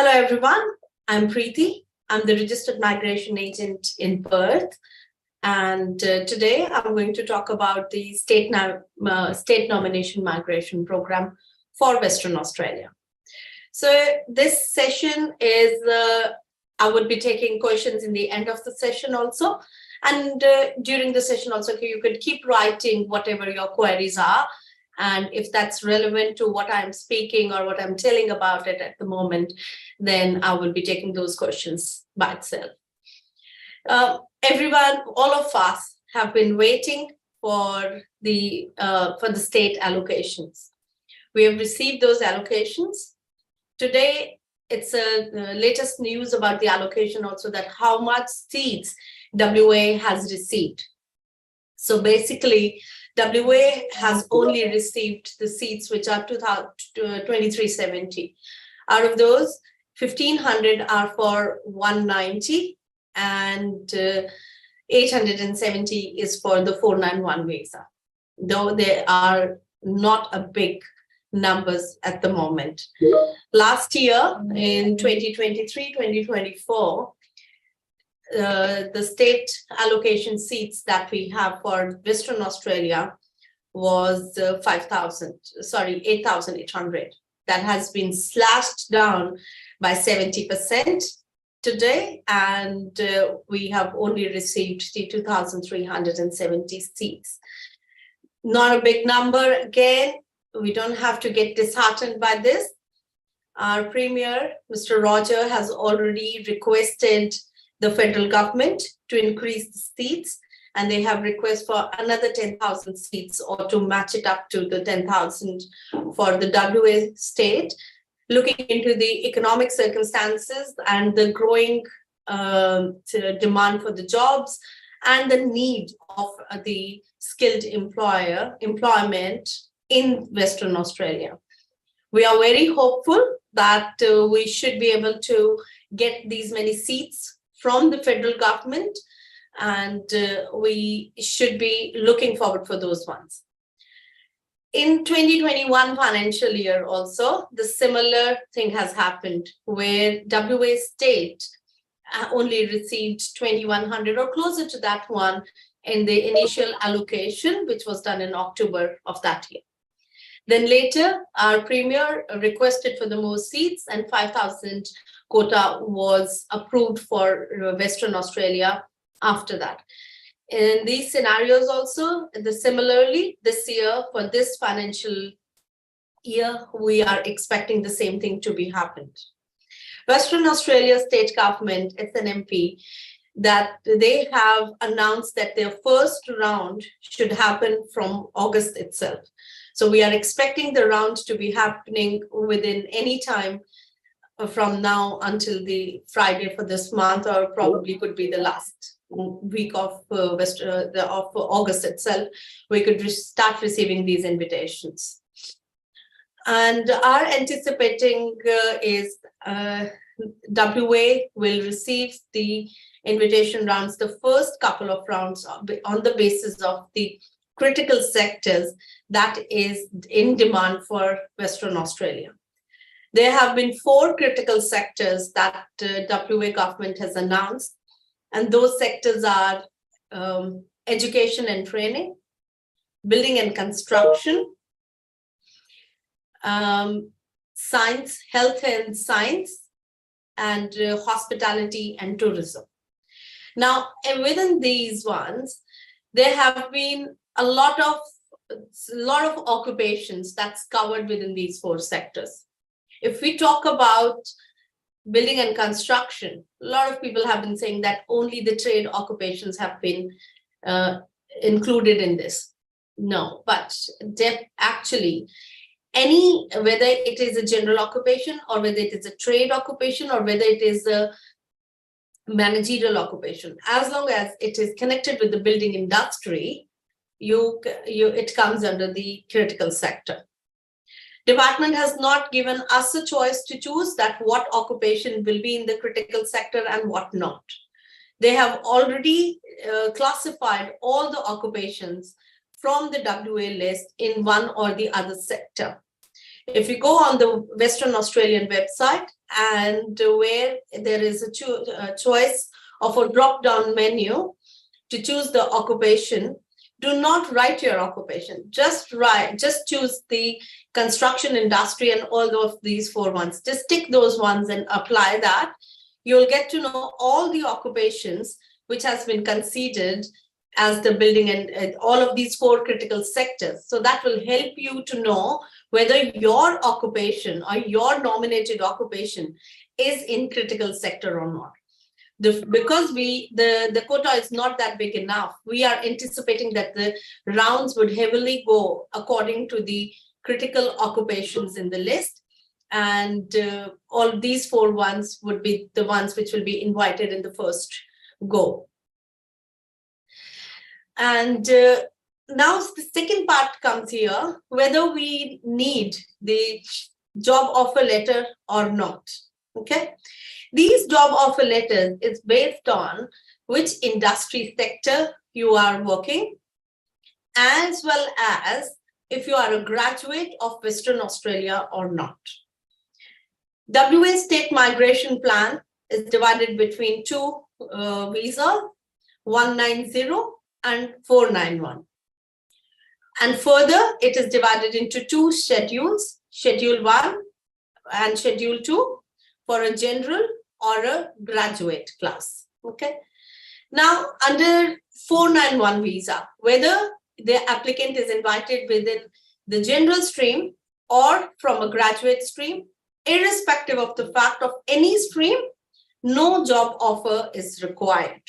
Hello, everyone. I'm Preeti. I'm the registered migration agent in Perth. And today I'm going to talk about the state nomination migration program for Western Australia. So this session is, I would be taking questions in the end of the session also. And during the session also, you could keep writing whatever your queries are. And if that's relevant to what I'm speaking or what I'm telling about it at the moment, then I will be taking those questions by itself. Everyone, all of us have been waiting for the state allocations. We have received those allocations. Today, it's latest news about the allocation also, that how much seats WA has received. So basically, WA has only received the seats which are 2370. Out of those, 1,500 are for 190 and 870 is for the 491 visa, though they are not a big numbers at the moment. Last year, in 2023-2024, the state allocation seats that we have for Western Australia was 8,800. That has been slashed down by 70% today, and we have only received the 2,370 seats. Not a big number. Again, we don't have to get disheartened by this. Our Premier, Mr. Roger, has already requested the federal government to increase the seats, and they have requests for another 10,000 seats or to match it up to the 10,000 for the WA state, looking into the economic circumstances and the growing demand for the jobs and the need of the skilled employment in Western Australia. We are very hopeful that we should be able to get these many seats from the federal government, and we should be looking forward for those ones. In 2021 financial year also, the similar thing has happened where WA state only received 2,100 or closer to that one in the initial allocation, which was done in October of that year. Then later, our Premier requested for the more seats, and 5,000 quota was approved for Western Australia after that. In these scenarios also, similarly, this year, for this financial year, we are expecting the same thing to be happened. Western Australia state government, SNMP, that they have announced that their first round should happen from August itself. So we are expecting the round to be happening within any time from now until the Friday for this month, or probably could be the last week of August itself. We could start receiving these invitations. And our anticipating is WA will receive the invitation rounds, the first couple of rounds, on the basis of the critical sectors that is in demand for Western Australia. There have been 4 critical sectors that WA government has announced, and those sectors are education and training, building and construction, science, health and science, and hospitality and tourism. Now, within these ones, there have been a lot of occupations that's covered within these 4 sectors. If we talk about building and construction, a lot of people have been saying that only the trade occupations have been included in this. No, but actually, whether it is a general occupation or whether it is a trade occupation or whether it is a managerial occupation, as long as it is connected with the building industry, it comes under the critical sector. Department has not given us a choice to choose that what occupation will be in the critical sector and what not. They have already classified all the occupations from the WA list in one or the other sector. If you go on the Western Australian website, and where there is a choice of a drop-down menu to choose the occupation, do not write your occupation. Just choose the construction industry and all of these 4 ones. Just tick those ones and apply that. You'll get to know all the occupations which has been considered as the building and all of these 4 critical sectors. So that will help you to know whether your occupation or your nominated occupation is in critical sector or not. Because the quota is not that big enough, we are anticipating that the rounds would heavily go according to the critical occupations in the list. And all these 4 ones would be the ones which will be invited in the first go. And now the second part comes here, whether we need the job offer letter or not. Okay. These job offer letters is based on which industry sector you are working, as well as if you are a graduate of Western Australia or not. WA State Migration Plan is divided between 2 visas, 190 and 491. And further, it is divided into 2 schedules, Schedule 1 and Schedule 2 for a general or a graduate class. Okay. Now, under 491 visa, whether the applicant is invited within the general stream or from a graduate stream, irrespective of the fact of any stream, no job offer is required.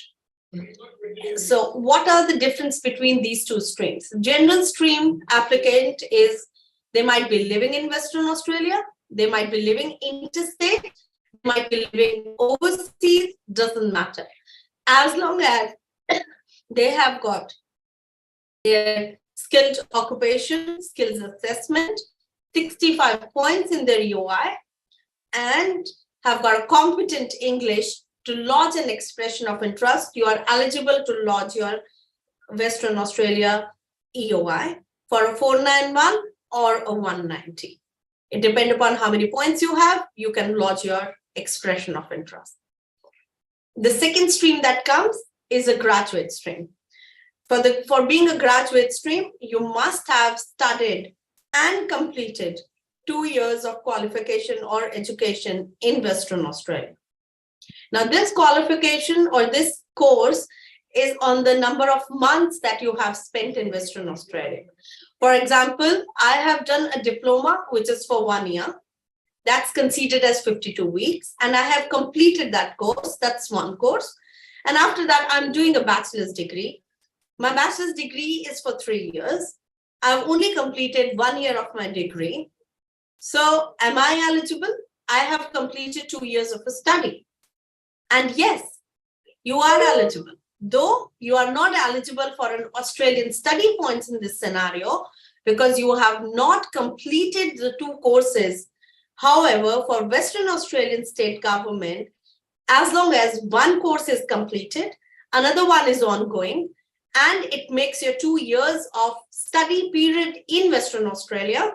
So what are the difference between these 2 streams? General stream applicant is, they might be living in Western Australia, they might be living interstate, might be living overseas, doesn't matter. As long as they have got their skilled occupation, skills assessment, 65 points in their UI, and have got a competent English to lodge an expression of interest, you are eligible to lodge your Western Australia EOI for a 491 or a 190. It depends upon how many points you have, you can lodge your expression of interest. The second stream that comes is a graduate stream. For being a graduate stream, you must have studied and completed 2 years of qualification or education in Western Australia. Now, this qualification or this course is on the number of months that you have spent in Western Australia. For example, I have done a diploma, which is for 1 year. That's considered as 52 weeks. And I have completed that course. That's one course. And after that, I'm doing a bachelor's degree. My bachelor's degree is for 3 years. I've only completed 1 year of my degree. So am I eligible? I have completed 2 years of a study. And yes, you are eligible. Though you are not eligible for an Australian study points in this scenario because you have not completed the 2 courses. However, for Western Australian state government, as long as one course is completed, another one is ongoing, and it makes your 2 years of study period in Western Australia,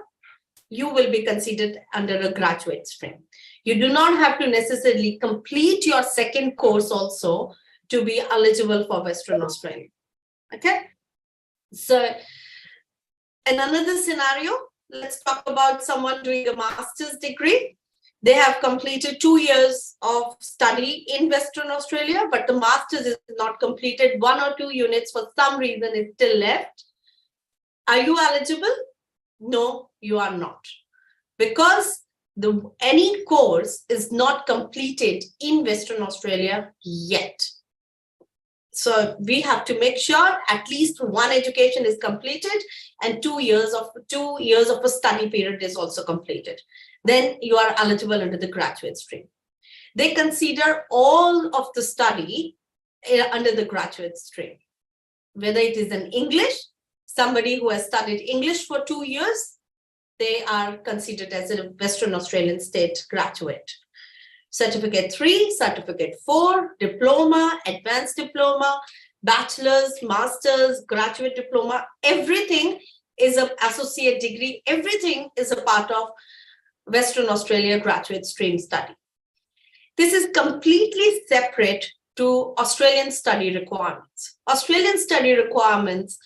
you will be considered under a graduate stream. You do not have to necessarily complete your second course also to be eligible for Western Australia. Okay. So in another scenario, let's talk about someone doing a master's degree. They have completed 2 years of study in Western Australia, but the master's is not completed. 1 or 2 units for some reason is still left. Are you eligible? No, you are not. Because any course is not completed in Western Australia yet. So we have to make sure at least one education is completed and 2 years of a study period is also completed. Then you are eligible under the graduate stream. They consider all of the study under the graduate stream, whether it is in English, somebody who has studied English for 2 years, they are considered as a Western Australian state graduate. Certificate 3, Certificate 4, Diploma, Advanced Diploma, Bachelor's, Master's, Graduate Diploma, everything is an associate degree. Everything is a part of Western Australia graduate stream study. This is completely separate to Australian study requirements. Australian study requirements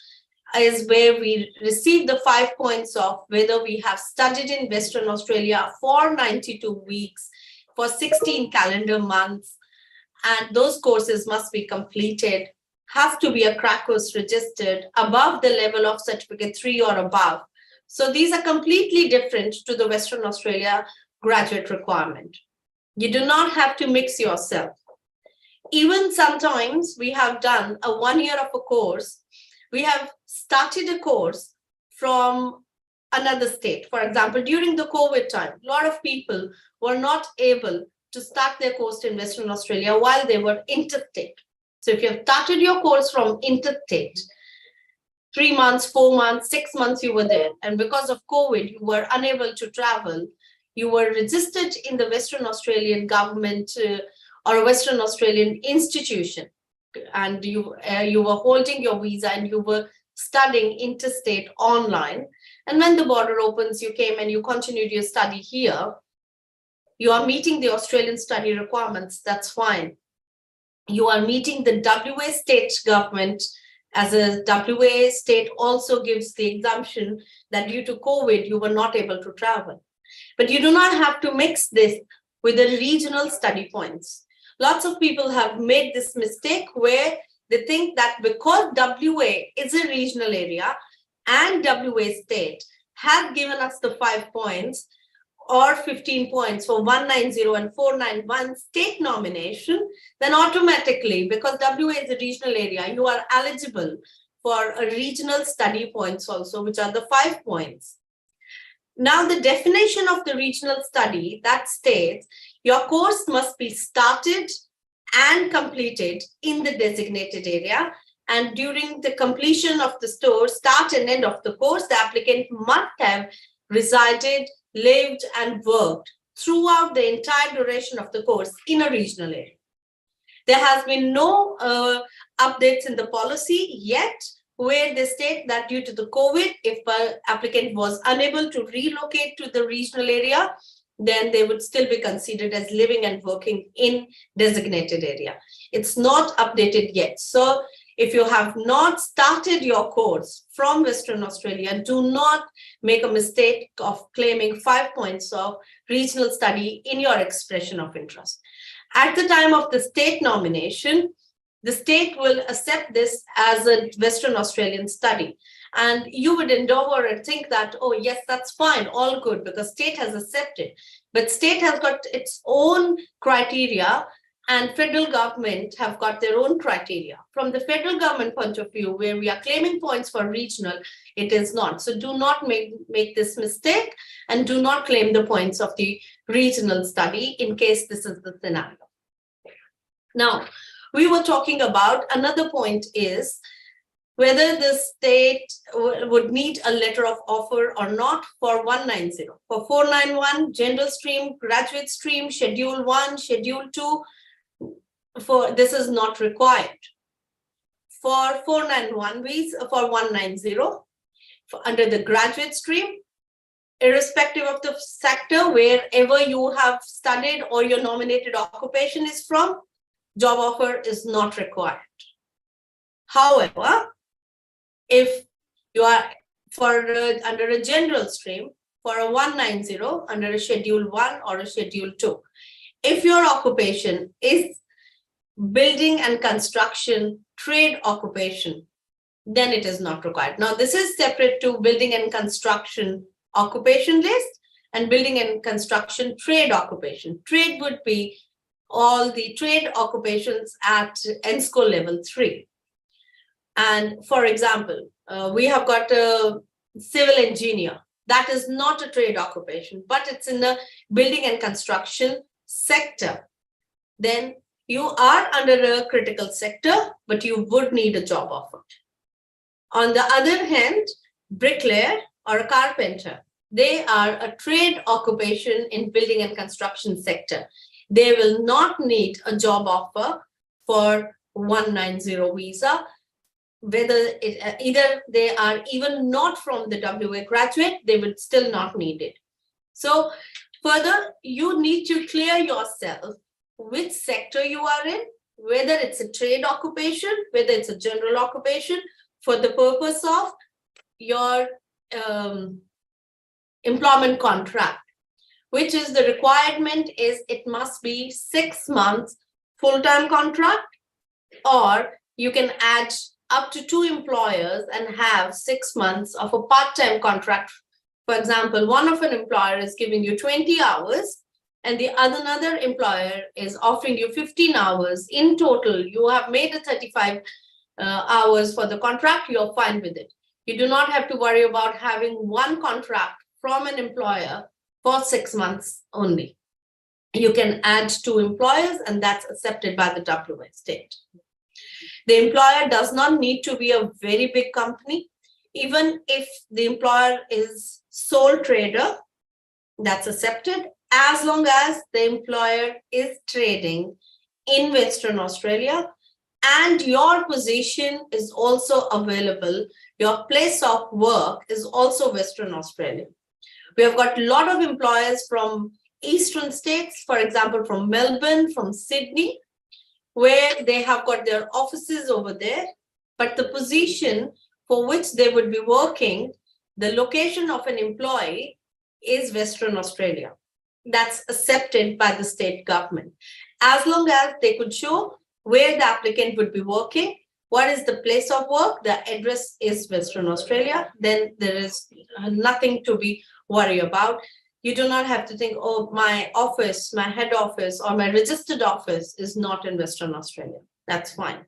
is where we receive the 5 points of whether we have studied in Western Australia for 92 weeks, for 16 calendar months, and those courses must be completed, have to be a crack course registered above the level of certificate 3 or above. So these are completely different to the Western Australia graduate requirement. You do not have to mix yourself. Even sometimes we have done a 1 year of a course. We have started a course from another state. For example, during the COVID time, a lot of people were not able to start their course in Western Australia while they were interstate. So if you have started your course from interstate, 3 months, 4 months, 6 months you were there, and because of COVID, you were unable to travel, you were registered in the Western Australian government or a Western Australian institution, and you were holding your visa and you were studying interstate online. And when the border opens, you came and you continued your study here. You are meeting the Australian study requirements, that's fine. You are meeting the WA state government, as a WA state also gives the exemption that due to COVID, you were not able to travel. But you do not have to mix this with the regional study points. Lots of people have made this mistake where they think that because WA is a regional area and WA state have given us the 5 points or 15 points for 190 and 491 state nomination, then automatically, because WA is a regional area, you are eligible for a regional study points also, which are the 5 points. Now, the definition of the regional study that states your course must be started and completed in the designated area. And during the completion of the start and end of the course, the applicant must have resided, lived, and worked throughout the entire duration of the course in a regional area. There has been no updates in the policy yet, where they state that due to the COVID, if an applicant was unable to relocate to the regional area, then they would still be considered as living and working in designated area. It's not updated yet. So if you have not started your course from Western Australia, do not make a mistake of claiming 5 points of regional study in your expression of interest. At the time of the state nomination, the state will accept this as a Western Australian study. And you would endeavor and think that, oh, yes, that's fine, all good, because state has accepted. But state has got its own criteria, and federal government have got their own criteria. From the federal government point of view, where we are claiming points for regional, it is not. So do not make this mistake and do not claim the points of the regional study in case this is the scenario. Now, we were talking about another point is whether the state would need a letter of offer or not for 190. For 491, general stream, graduate stream, schedule 1, schedule 2, this is not required. For 491 for 190, under the graduate stream, irrespective of the sector, wherever you have studied or your nominated occupation is from, job offer is not required. However, if you are under a general stream for a 190 under a schedule 1 or a schedule 2, if your occupation is building and construction trade occupation, then it is not required. Now, this is separate to building and construction occupation list and building and construction trade occupation. Trade would be all the trade occupations at NSCO level 3. And for example, we have got a civil engineer. That is not a trade occupation, but it's in the building and construction sector. Then you are under a critical sector, but you would need a job offer. On the other hand, bricklayer or a carpenter, they are a trade occupation in building and construction sector. They will not need a job offer for 190 visa, whether either they are even not from the WA graduate, they would still not need it. So Further, you need to clear yourself which sector you are in, whether it's a trade occupation, whether it's a general occupation, for the purpose of your employment contract, which is the requirement is it must be 6 months full-time contract, or you can add up to 2 employers and have 6 months of a part-time contract. For example, one of an employer is giving you 20 hours and the another employer is offering you 15 hours. In total, you have made a 35 hours for the contract, you're fine with it. You do not have to worry about having one contract from an employer for 6 months only. You can add 2 employers and that's accepted by the WA state. The employer does not need to be a very big company. Even if the employer is sole trader, that's accepted, as long as the employer is trading in Western Australia and your position is also available, your place of work is also Western Australia. We have got a lot of employers from eastern states, for example, from Melbourne, from Sydney, where they have got their offices over there, but the position for which they would be working, the location of an employee is Western Australia. That's accepted by the state government. As long as they could show where the applicant would be working, what is the place of work, the address is Western Australia, then there is nothing to be worried about. You do not have to think, oh, my office, my head office, or my registered office is not in Western Australia. That's fine.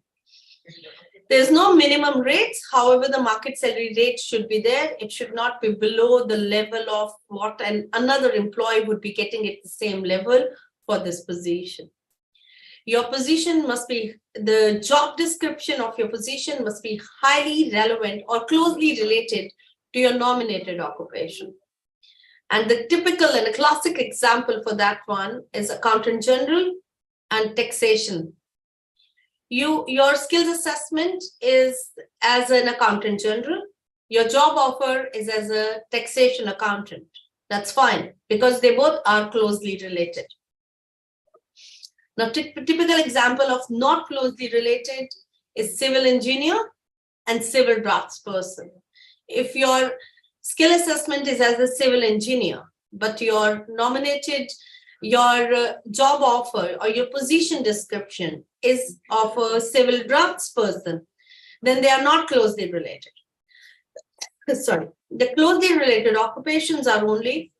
There's no minimum rates. However, the market salary rate should be there. It should not be below the level of what another employee would be getting at the same level for this position. Your position must be, the job description of your position must be highly relevant or closely related to your nominated occupation. And the typical and a classic example for that one is Accountant General and taxation. Your skills assessment is as an Accountant General. Your job offer is as a taxation accountant. That's fine because they both are closely related. Now, typical example of not closely related is civil engineer and civil draftsperson. If your skill assessment is as a civil engineer, but your nominated, your job offer or your position description is of a civil draftsperson, then they are not closely related. Sorry, the closely related occupations are only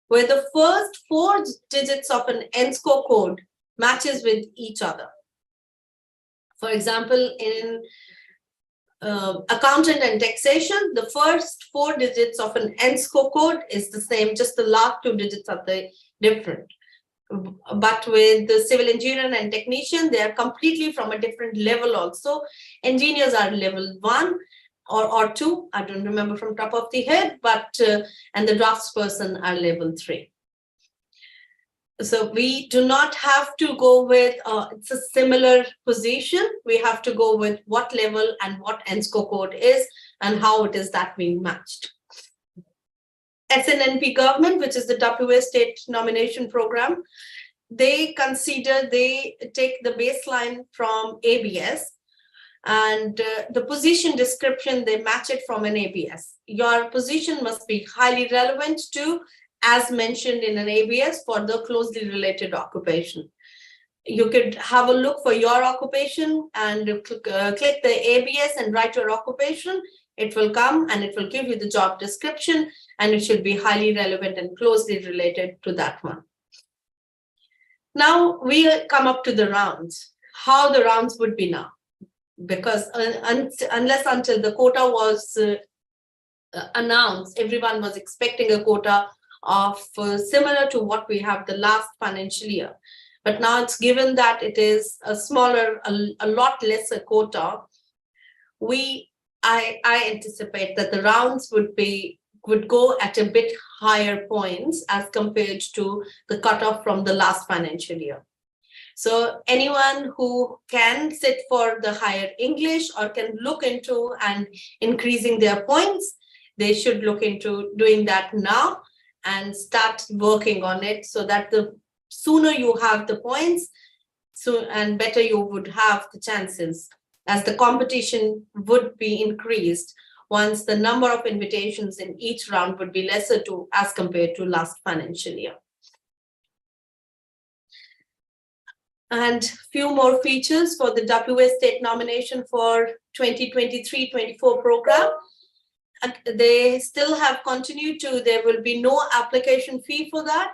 where the first 4 digits of an ENSCO code matches with each other. For example, in accountant and taxation, the first 4 digits of an ENSCO code is the same, just the last 2 digits are different. But with the civil engineer and technician, they are completely from a different level also. Engineers are level 1 or 2, I don't remember from top of the head, but and the draftsperson are level 3. So we do not have to go with, it's a similar position. We have to go with what level and what ENSCO code is and how it is that being matched. SNNP government, which is the WA state nomination program, they take the baseline from ABS and the position description, they match it from an ABS. Your position must be highly relevant to, as mentioned in an ABS, for the closely related occupation. You could have a look for your occupation and click the ABS and write your occupation. It will come and it will give you the job description and it should be highly relevant and closely related to that one. Now we come up to the rounds, how the rounds would be now. Because unless until the quota was announced, everyone was expecting a quota of similar to what we have the last financial year. But now it's given that it is a smaller, a lot lesser quota. I anticipate that the rounds would go at a bit higher points as compared to the cutoff from the last financial year. So anyone who can sit for the higher English or can look into and increasing their points, they should look into doing that now. and start working on it, so that the sooner you have the points, so and better you would have the chances, as the competition would be increased once the number of invitations in each round would be lesser to as compared to last financial year. And few more features for the WA state nomination for 2023-24 program. They still have continued to, there will be no application fee for that.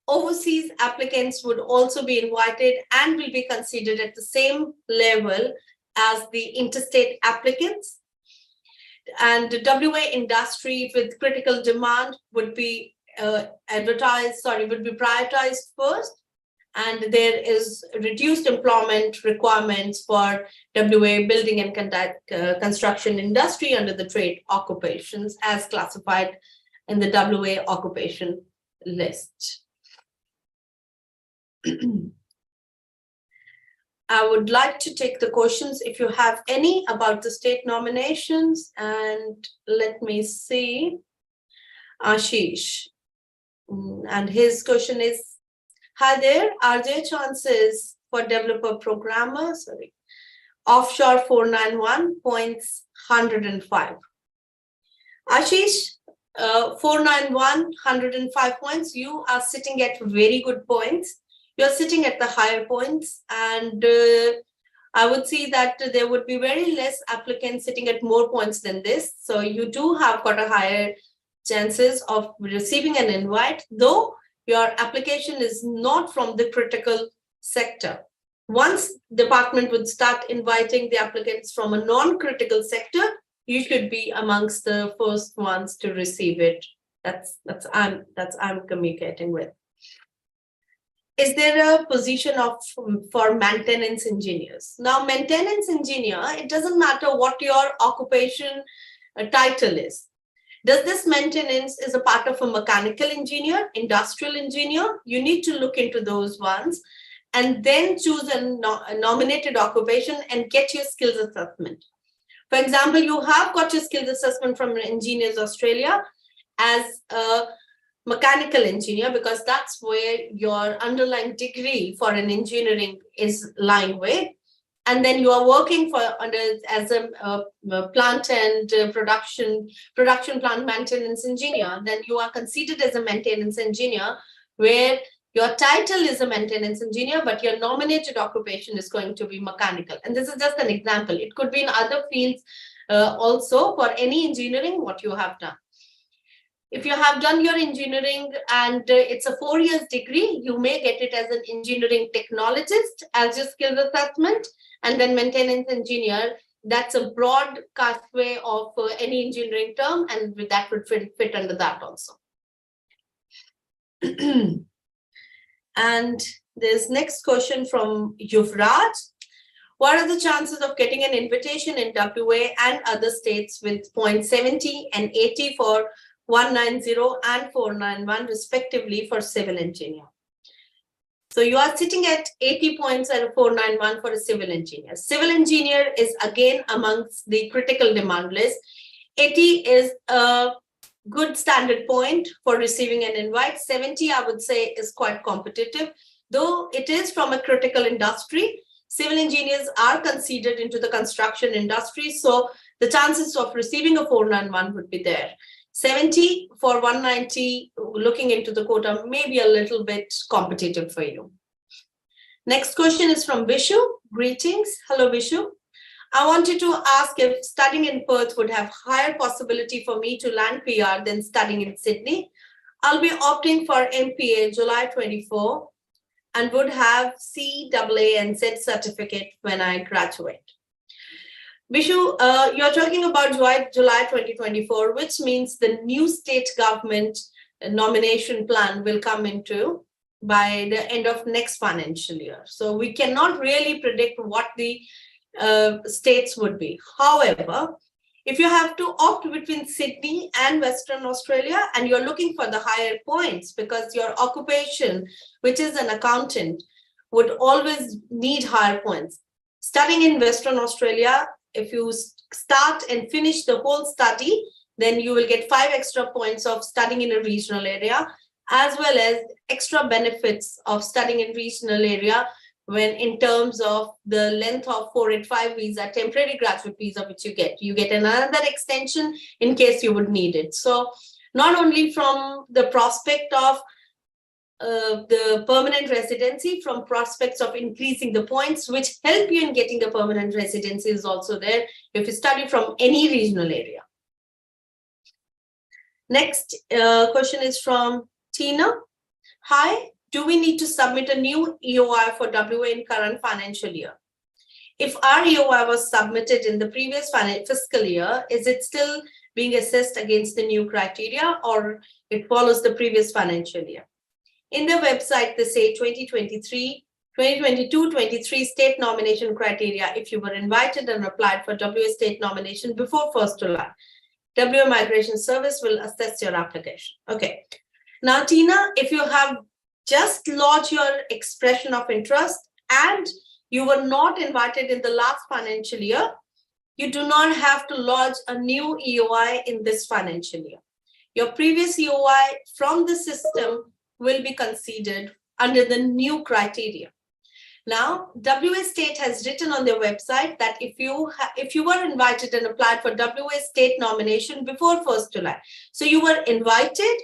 Overseas applicants would also be invited and will be considered at the same level as the interstate applicants. And the WA industry with critical demand would be prioritized first. And there is reduced employment requirements for WA building and construction industry under the trade occupations as classified in the WA occupation list. I would like to take the questions if you have any about the state nominations, and let me see. Aussizz, and his question is, hi there, are there chances for developer programmer, offshore 491 points 105? Aussizz, 491, 105 points, you are sitting at very good points. You're sitting at the higher points, and I would see that there would be very less applicants sitting at more points than this. So you do have got a higher chances of receiving an invite, though your application is not from the critical sector. Once department would start inviting the applicants from a non-critical sector, you should be amongst the first ones to receive it. That's I'm communicating with. Is there a position for maintenance engineers? Now, maintenance engineer, it doesn't matter what your occupation title is. Does this maintenance is a part of a mechanical engineer, industrial engineer? You need to look into those ones and then choose a nominated occupation and get your skills assessment. For example, you have got your skills assessment from Engineers Australia as a mechanical engineer, because that's where your underlying degree for an engineering is lying with. And then you are working as a plant and production plant maintenance engineer. Then you are considered as a maintenance engineer, where your title is a maintenance engineer, but your nominated occupation is going to be mechanical. And this is just an example. It could be in other fields also for any engineering, what you have done. If you have done your engineering and it's a 4 years degree, you may get it as an engineering technologist as your skills assessment, and then maintenance engineer. That's a broad castway of any engineering term, and that would fit under that also. And there's next question from Yuvraj. What are the chances of getting an invitation in WA and other states with 0.70 and 80 for 190 and 491 respectively for civil engineer? So you are sitting at 80 points and 491 for a civil engineer. Civil engineer is again amongst the critical demand list. 80 is a good standard point for receiving an invite. 70, I would say, is quite competitive. Though it is from a critical industry, civil engineers are considered into the construction industry. So the chances of receiving a 491 would be there. 70 for 190, looking into the quota, may be a little bit competitive for you. Next question is from Vishu. Greetings. Hello, Vishu. I wanted to ask if studying in Perth would have higher possibility for me to land PR than studying in Sydney. I'll be opting for MPA July 24 and would have CAA and Z certificate when I graduate. Vishu, you're talking about July 2024, which means the new state government nomination plan will come into by the end of next financial year. So we cannot really predict what the states would be. However, if you have to opt between Sydney and Western Australia and you're looking for the higher points because your occupation, which is an accountant, would always need higher points. Studying in Western Australia, if you start and finish the whole study then you will get 5 extra points of studying in a regional area, as well as extra benefits of studying in regional area when in terms of the length of 485 visa, temporary graduate visa, which you get another extension in case you would need it. So not only from the prospect of the permanent residency, from prospects of increasing the points, which help you in getting the permanent residency is also there if you study from any regional area. Next question is from Tina. Hi, do we need to submit a new EOI for WA in current financial year? If our EOI was submitted in the previous fiscal year, is it still being assessed against the new criteria, or it follows the previous financial year? In their website, they say 2022-23 state nomination criteria. If you were invited and applied for WA state nomination before 1st July, WA Migration Service will assess your application. Okay. Now, Tina, if you have just lodged your expression of interest and you were not invited in the last financial year, you do not have to lodge a new EOI in this financial year. Your previous EOI from the system will be considered under the new criteria. Now, WA State has written on their website that if you were invited and applied for WA State nomination before 1st July, so you were invited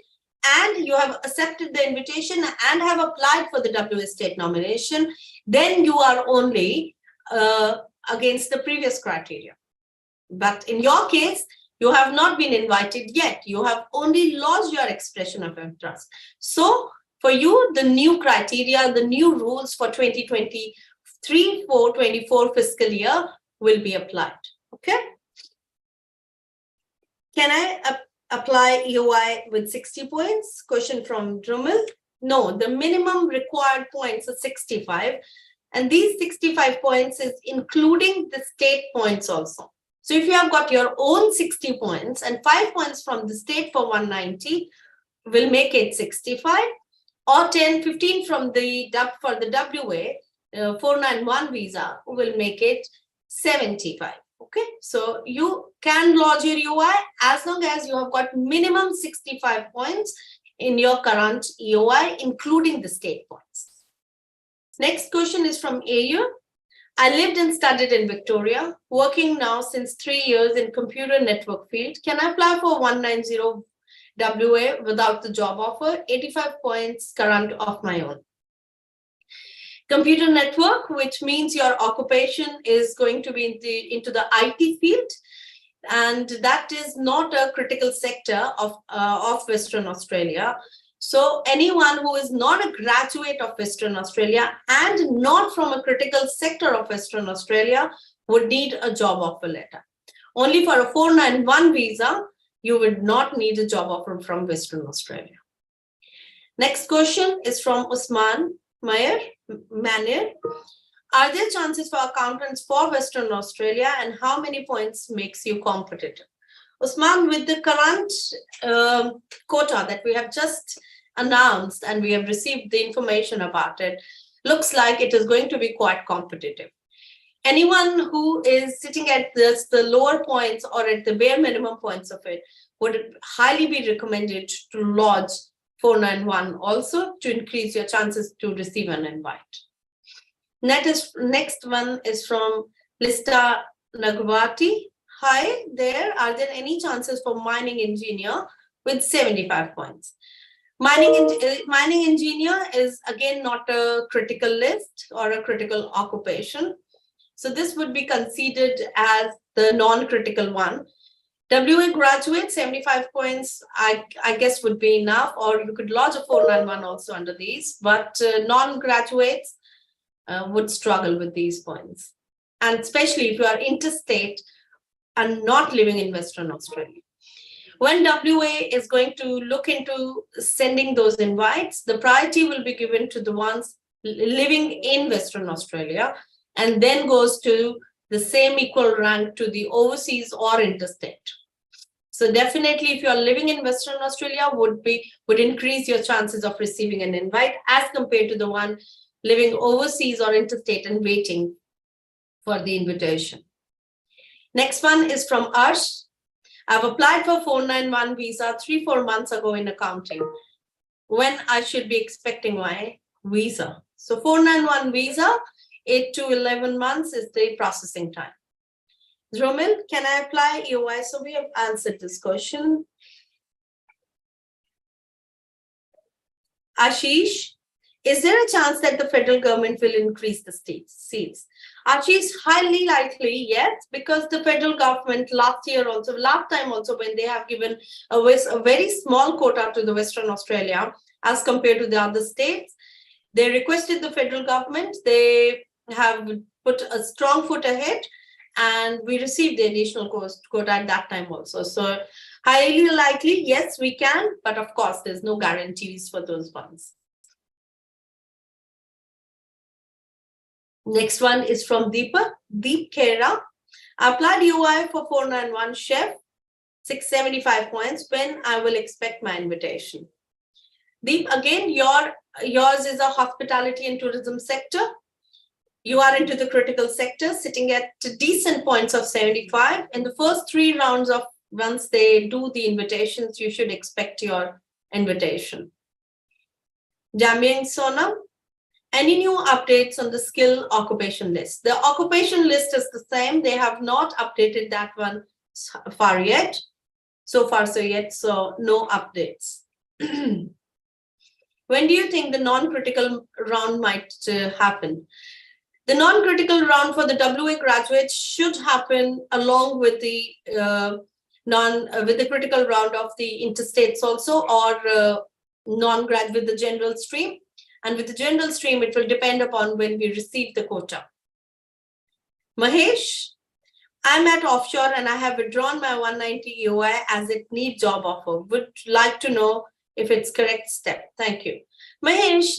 and you have accepted the invitation and have applied for the WA State nomination, then you are only against the previous criteria. But in your case, you have not been invited yet. You have only lodged your expression of interest. So for you, the new criteria, the new rules for 2023-24 fiscal year will be applied. Okay. Can I apply EOI with 60 points? Question from Drumel. No, the minimum required points are 65. And these 65 points is including the state points also. So if you have got your own 60 points and 5 points from the state for 190, will make it 65, or 15 from the for the WA 491 visa will make it 75. Okay, so you can lodge your EOI as long as you have got minimum 65 points in your current EOI, including the state points. Next question is from AU. I lived and studied in Victoria, working now since 3 years in computer network field. Can I apply for 190 WA without the job offer? 85 points current of my own. Computer network, which means your occupation is going to be into the IT field, and that is not a critical sector of Western Australia. So anyone who is not a graduate of Western Australia and not from a critical sector of Western Australia would need a job offer letter. Only for a 491 visa, you would not need a job offer from Western Australia. Next question is from Usman Manir. Are there chances for accountants for Western Australia, and how many points makes you competitive? Usman, with the current quota that we have just announced and we have received the information about it, looks like it is going to be quite competitive. Anyone who is sitting at the lower points or at the bare minimum points of it would highly be recommended to lodge 491 also to increase your chances to receive an invite. Next one is from Lista Nagwati. Hi there, are there any chances for mining engineer with 75 points? Mining engineer is again not a critical list or a critical occupation. So this would be considered as the non-critical one. WA graduate, 75 points, I guess would be enough, or you could lodge a 491 also under these, but non-graduates would struggle with these points. And especially if you are interstate and not living in Western Australia. When WA is going to look into sending those invites, the priority will be given to the ones living in Western Australia, and then goes to the same equal rank to the overseas or interstate. So definitely, if you are living in Western Australia, would increase your chances of receiving an invite as compared to the one living overseas or interstate and waiting for the invitation. Next one is from Arsh. I've applied for 491 visa 3-4 months ago in accounting. When I should be expecting my visa? So 491 visa, 8 to 11 months is the processing time. Romil, can I apply EOI? So we have answered this question. Aussizz, is there a chance that the federal government will increase the state seats? Aussizz, highly likely, yes, because the federal government last time also, when they have given a very small quota to the Western Australia as compared to the other states, they requested the federal government, they have put a strong foot ahead, and we received the additional quota at that time also. So highly likely, yes, we can, but of course, there's no guarantees for those ones. Next one is from Deep Khera. I applied UI for 491 chef, 675 points. When I will expect my invitation? Deep, again, yours is a hospitality and tourism sector. You are into the critical sector, sitting at decent points of 75. In the first 3 rounds of once they do the invitations, you should expect your invitation. Jamyang Sonam, any new updates on the skill occupation list? The occupation list is the same. They have not updated that one so far, so no updates. When do you think the non-critical round might happen? The non-critical round for the WA graduates should happen along with the critical round of the interstates also, or non-grad with the general stream. And with the general stream, it will depend upon when we receive the quota. Mahesh, I'm at offshore and I have withdrawn my 190 EOI as it needs job offer. Would like to know if it's correct step. Thank you. Mahesh,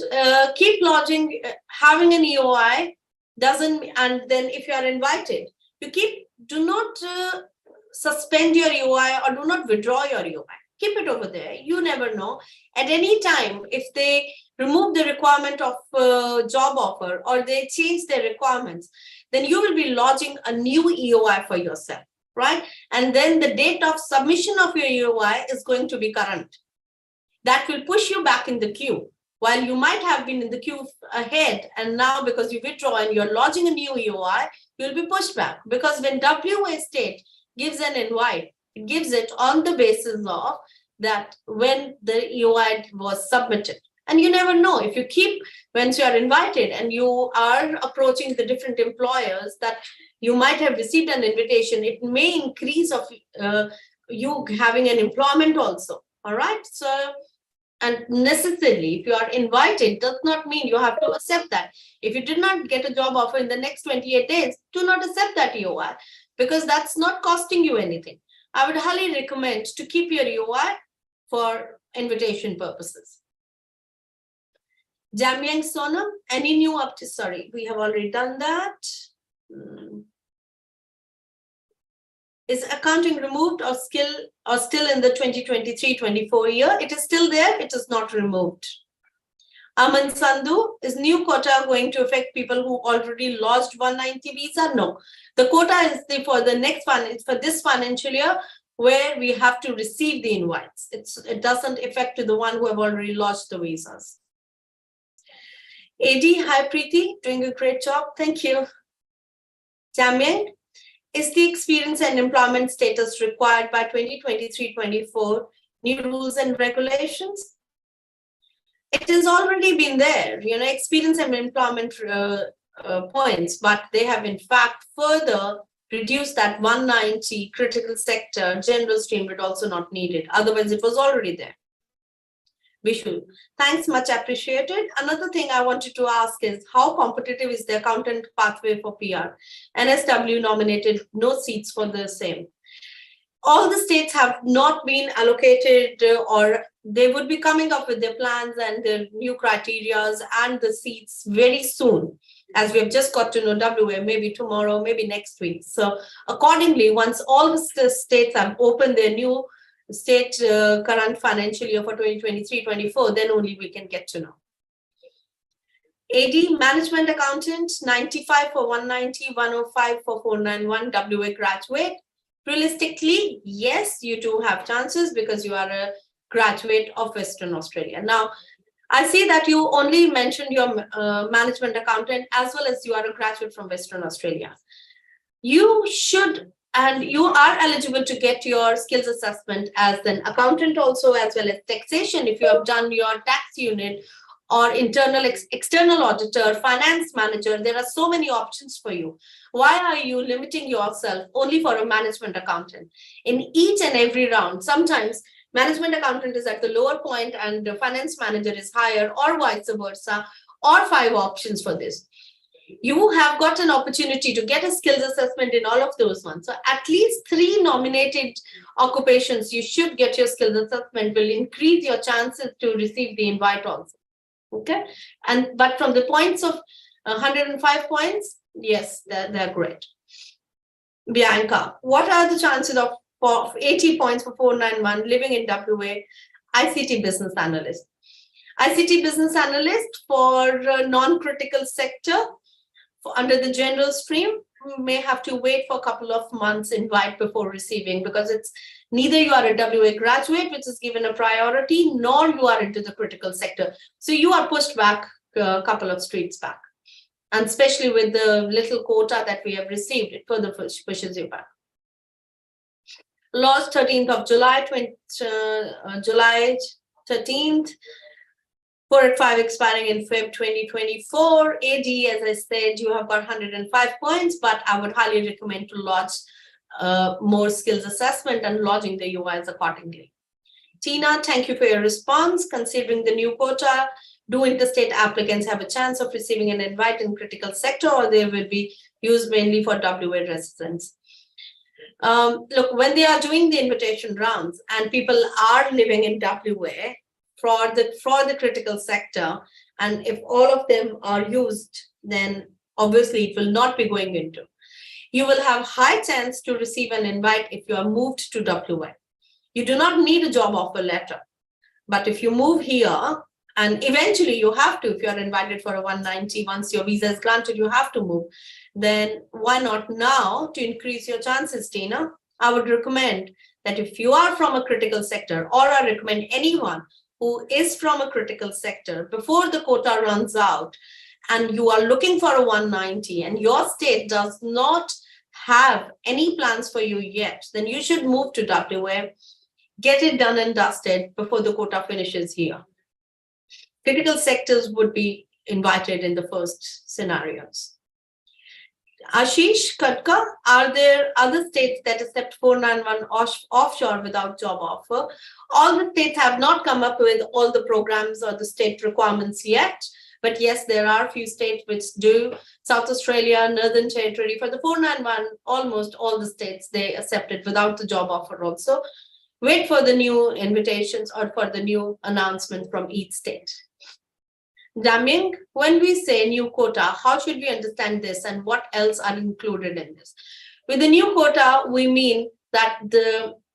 keep lodging, having an EOI doesn't, and then if you are invited, do not suspend your EOI or do not withdraw your EOI. Keep it over there. You never know. At any time, if they remove the requirement of job offer or they change their requirements, then you will be lodging a new EOI for yourself, right? And then the date of submission of your EOI is going to be current. That will push you back in the queue. While you might have been in the queue ahead, and now because you withdraw and you're lodging a new EOI, you'll be pushed back. Because when WA state gives an invite, it gives it on the basis of that when the EOI was submitted. And you never know, if you keep, once you are invited and you are approaching the different employers that you might have received an invitation, it may increase of you having an employment also, all right? So, and necessarily, if you are invited, does not mean you have to accept that. If you did not get a job offer in the next 28 days, do not accept that EOI, because that's not costing you anything. I would highly recommend to keep your EOI for invitation purposes. Jamyang Sonam, any new updates? Sorry, we have already done that. Is accounting removed or still in the 2023-24 year? It is still there. It is not removed. Aman Sandhu, is new quota going to affect people who already lodged 190 visa? No. The quota is for the next one. It's for this financial year where we have to receive the invites. It doesn't affect to the one who have already lodged the visas. AD, hi Preeti, doing a great job. Thank you. Jamyang, is the experience and employment status required by 2023-24 new rules and regulations? It has already been there, experience and employment points, but they have in fact further reduced that 190 critical sector general stream, but also not needed. Otherwise, it was already there. Vishnu, thanks, much appreciated. Another thing I wanted to ask is how competitive is the accountant pathway for PR? NSW nominated no seats for the same. All the states have not been allocated, or they would be coming up with their plans and their new criteria and the seats very soon, as we have just got to know WA, maybe tomorrow, maybe next week. So accordingly, once all the states have opened their new state current financial year for 2023-24, then only we can get to know. AD, management accountant, 95 for 190, 105 for 491, WA graduate, Realistically, yes, you do have chances because you are a graduate of Western Australia. Now, I see that you only mentioned your management accountant as well as you are a graduate from Western Australia. You should, and you are eligible to get your skills assessment as an accountant also, as well as taxation if you have done your tax unit, or external auditor, finance manager. There are so many options for you. Why are you limiting yourself only for a management accountant? In each and every round, sometimes management accountant is at the lower point and the finance manager is higher, or vice versa, or 5 options for this. You have got an opportunity to get a skills assessment in all of those ones. So at least 3 nominated occupations, you should get your skills assessment, will increase your chances to receive the invite also. Okay, but from the points of 105 points, yes, they're great. Bianca, what are the chances of 80 points for 491 living in WA? ICT business analyst. ICT business analyst for non-critical sector under the general stream, may have to wait for a couple of months invite before receiving, because it's neither you are a WA graduate, which is given a priority, nor you are into the critical sector. So you are pushed back a couple of streets back. And especially with the little quota that we have received, it further pushes you back. Laws 13th of July, July 13th. 4 at 5 expiring in Feb 2024. AD, as I said, you have got 105 points, but I would highly recommend to lodge more skills assessment and lodging the UIs accordingly. Tina, thank you for your response. Considering the new quota, do interstate applicants have a chance of receiving an invite in critical sector, or they will be used mainly for WA residents? Look, when they are doing the invitation rounds and people are living in WA, for the critical sector, and if all of them are used, then obviously it will not be going into. You will have high chance to receive an invite if you are moved to WA. You do not need a job offer letter, but if you move here, and eventually you have to, if you are invited for a 190, once your visa is granted, you have to move, then why not now to increase your chances, Tina? I would recommend that if you are from a critical sector, or I recommend anyone who is from a critical sector, before the quota runs out and you are looking for a 190 and your state does not have any plans for you yet, then you should move to WA, get it done and dusted before the quota finishes here. Critical sectors would be invited in the first scenarios. Ashish Katka, are there other states that accept 491 offshore without job offer? All the states have not come up with all the programs or the state requirements yet, but yes, there are a few states which do. South Australia, Northern Territory, for the 491, almost all the states, they accept it without the job offer also. Wait for the new invitations or for the new announcement from each state. Daming, when we say new quota, how should we understand this and what else are included in this? With the new quota, we mean that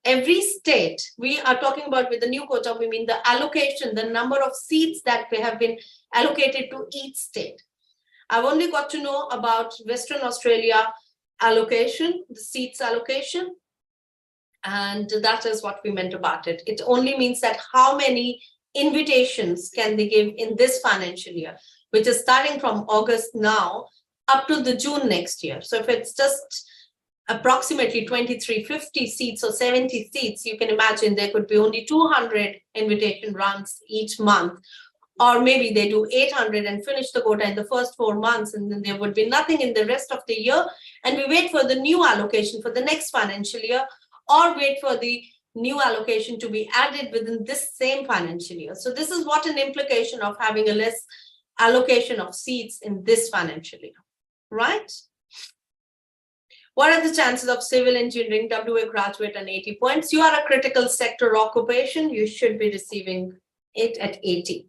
every state, we are talking about with the new quota, we mean the allocation, the number of seats that have been allocated to each state. I've only got to know about Western Australia allocation, the seats allocation, and that is what we meant about it. It only means that how many invitations can they give in this financial year, which is starting from August now up to the June next year. So if it's just approximately 2350 seats or 70 seats, you can imagine there could be only 200 invitation rounds each month, or maybe they do 800 and finish the quota in the first 4 months, and then there would be nothing in the rest of the year, and we wait for the new allocation for the next financial year, or wait for the new allocation to be added within this same financial year. So this is what an implication of having a less allocation of seats in this financial year, right? What are the chances of civil engineering WA graduate and 80 points? You are a critical sector occupation. You should be receiving it at 80.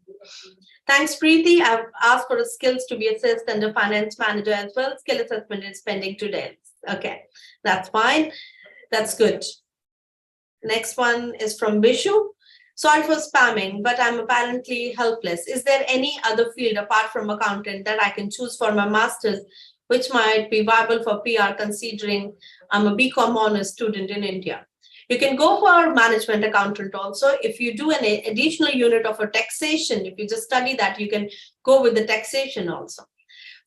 Thanks, Preeti. I've asked for the skills to be assessed under finance manager as well. Skill assessment is pending today. Okay, that's fine. That's good. Next one is from Vishu. Sorry for spamming, but I'm apparently helpless. Is there any other field apart from accountant that I can choose for my master's which might be viable for PR considering I'm a BCom honors student in India. You can go for management accountant also. If you do an additional unit of a taxation, if you just study that, you can go with the taxation also.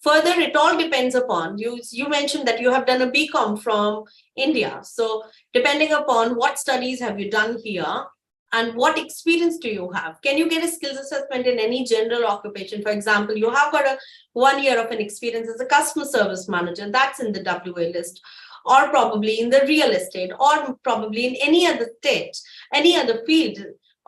Further, it all depends upon, you mentioned that you have done a BCom from India. So depending upon what studies have you done here and what experience do you have? Can you get a skills assessment in any general occupation? For example, you have got a 1 year of an experience as a customer service manager, that's in the WA list, or probably in the real estate, or probably in any other state, any other field,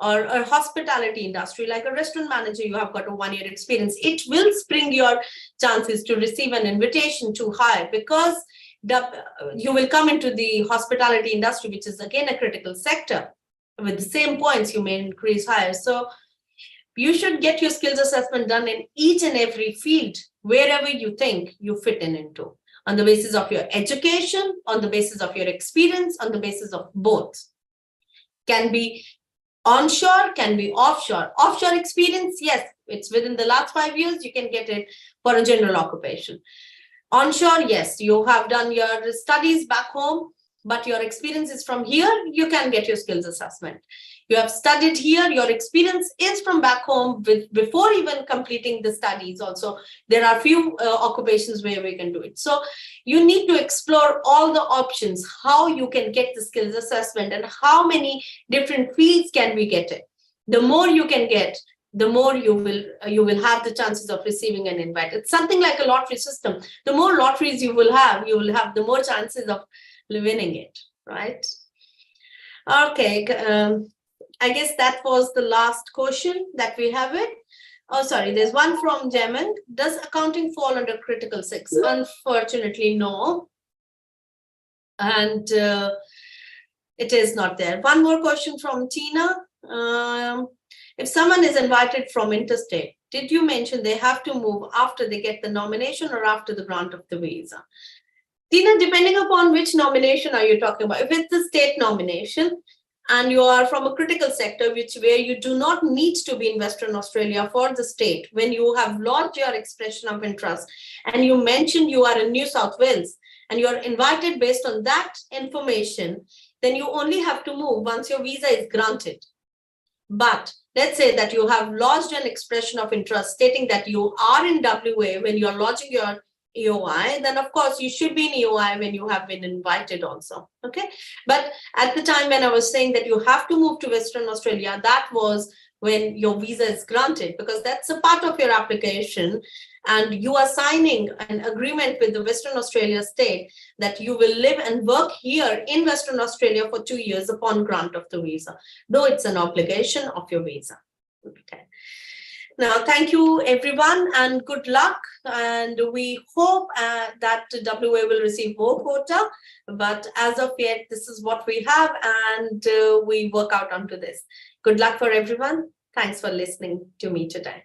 or a hospitality industry, like a restaurant manager, you have got a 1 year experience. It will spring your chances to receive an invitation to hire, because you will come into the hospitality industry, which is again a critical sector. With the same points, you may increase higher. So you should get your skills assessment done in each and every field, wherever you think you fit into, on the basis of your education, on the basis of your experience, on the basis of both. Can be onshore, can be offshore. Offshore experience, yes, it's within the last 5 years, you can get it for a general occupation. Onshore, yes, you have done your studies back home, but your experience is from here, you can get your skills assessment. You have studied here, your experience is from back home before even completing the studies also. There are few occupations where we can do it. So you need to explore all the options, how you can get the skills assessment and how many different fields can we get it. The more you can get, the more you will have the chances of receiving an invite. It's something like a lottery system. The more lotteries you will have the more chances of winning it, right? Okay, I guess that was the last question that we have it. Oh, sorry, there's one from Jeman. Does accounting fall under critical 6? Unfortunately, no. And it is not there. One more question from Tina. If someone is invited from interstate, did you mention they have to move after they get the nomination or after the grant of the visa? Tina, depending upon which nomination are you talking about. If it's the state nomination and you are from a critical sector, where you do not need to be in Western Australia for the state, when you have lodged your expression of interest and you mentioned you are in New South Wales and you are invited based on that information, then you only have to move once your visa is granted. But let's say that you have lodged an expression of interest stating that you are in WA when you are lodging your EOI, then of course you should be in EOI when you have been invited also. Okay, but at the time when I was saying that you have to move to Western Australia, that was when your visa is granted, because that's a part of your application and you are signing an agreement with the Western Australia state that you will live and work here in Western Australia for 2 years upon grant of the visa, though it's an obligation of your visa. Okay. Now, thank you, everyone, and good luck. And we hope that WA will receive more quota. But as of yet, this is what we have, and we work out onto this. Good luck for everyone. Thanks for listening to me today.